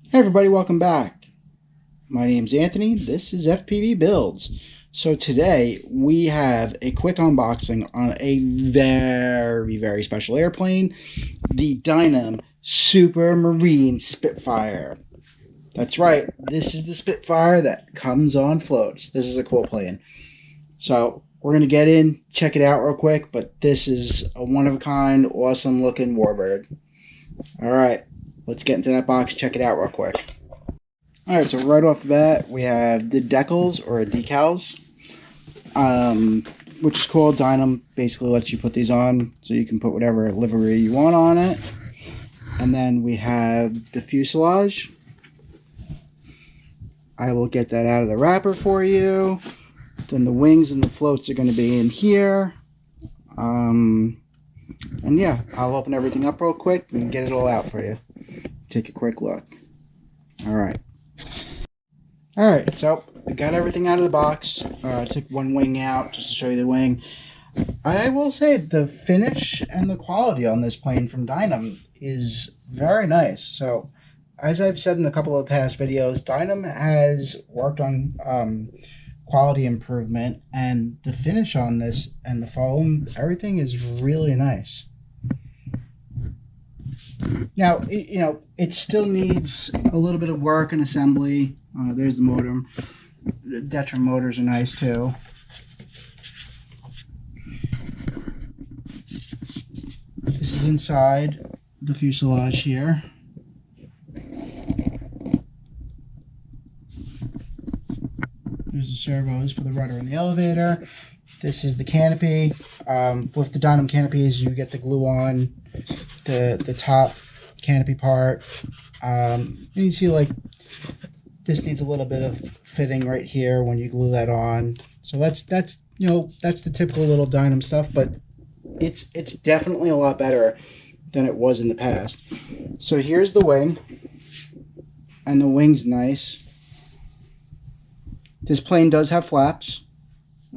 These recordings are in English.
Hey everybody, welcome back. My name's Anthony. This is FPV Builds. So today we have a quick unboxing on a very special airplane, the Dynam Supermarine Spitfire. That's right, this is the Spitfire that comes on floats. This is a cool plane. So we're going to get in, check it out real quick, but this is a one-of-a-kind, awesome-looking warbird. Alright, let's get into that box, check it out real quick. Alright, so right off the bat, we have the decals or decals, which is cool. Dynam basically lets you put these on so you can put whatever livery you want on it. And then we have the fuselage. I will get that out of the wrapper for you. Then the wings and the floats are going to be in here. And yeah, I'll open everything up real quick and get it all out for you. Take a quick look. Alright. Alright, so I got everything out of the box. I took one wing out just to show you the wing. I will say the finish and the quality on this plane from Dynam is very nice. So, as I've said in a couple of past videos, Dynam has worked on quality improvement, and the finish on this and the foam, everything is really nice. Now, it still needs a little bit of work and assembly. There's the motor. The Dynam motors are nice too. This is inside the fuselage here. There's the servos for the rudder and the elevator. This is the canopy. With the Dynam canopies, you get the glue on the top canopy part. And you see, like, this needs a little bit of fitting right here when you glue that on. So that's the typical little Dynam stuff, but it's definitely a lot better than it was in the past. So here's the wing, and the wing's nice. This plane does have flaps.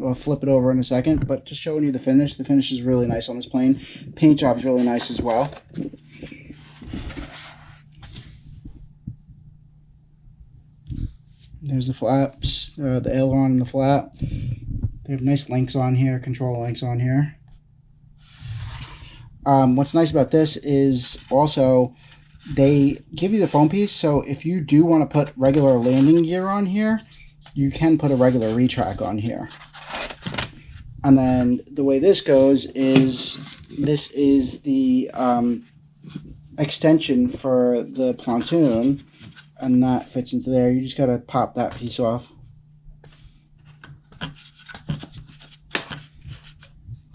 I'll flip it over in a second, but just showing you the finish. The finish is really nice on this plane. Paint job is really nice as well. There's the flaps, the aileron and the flap. They have nice links on here, control links on here. What's nice about this is also they give you the foam piece, so if you do want to put regular landing gear on here, you can put a regular retract on here. And then the way this goes is this is the extension for the pontoon, and that fits into there. You just got to pop that piece off.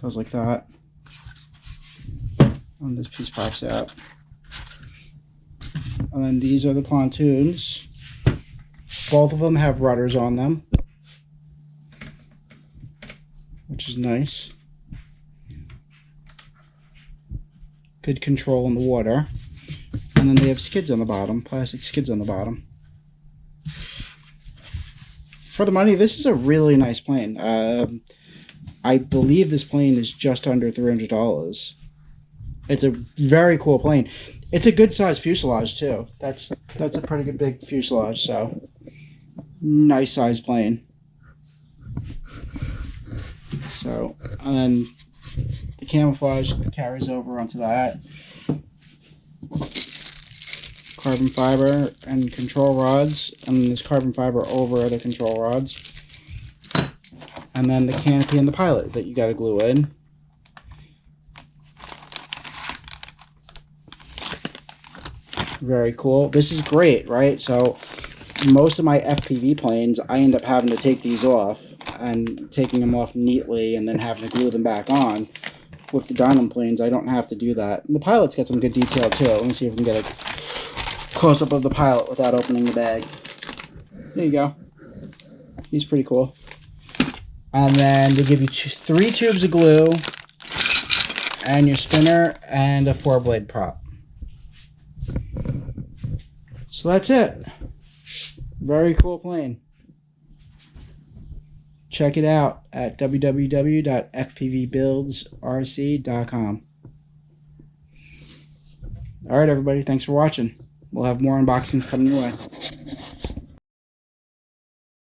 Goes like that. And this piece pops out. And then these are the pontoons. Both of them have rudders on them, which is nice. Good control in the water. And then they have skids on the bottom, plastic skids on the bottom. For the money, this is a really nice plane. I believe this plane is just under $300. It's a very cool plane. It's a good size fuselage too. That's a pretty good big fuselage, so nice size plane. So, and then the camouflage carries over onto that. Carbon fiber and control rods, and there's carbon fiber over the control rods. And then the canopy and the pilot that you got to glue in. Very cool. This is great, right? So most of my FPV planes, I end up having to take these off and taking them off neatly and then having to glue them back on. With the Dynam planes, I don't have to do that. And the pilot's got some good detail too. Let me see if we can get a close-up of the pilot without opening the bag. There you go. He's pretty cool. And then they give you 3 tubes of glue and your spinner and a 4-blade prop. So that's it. Very cool plane. Check it out at www.fpvbuildsrc.com. Alright everybody, thanks for watching. we'll have more unboxings coming your way.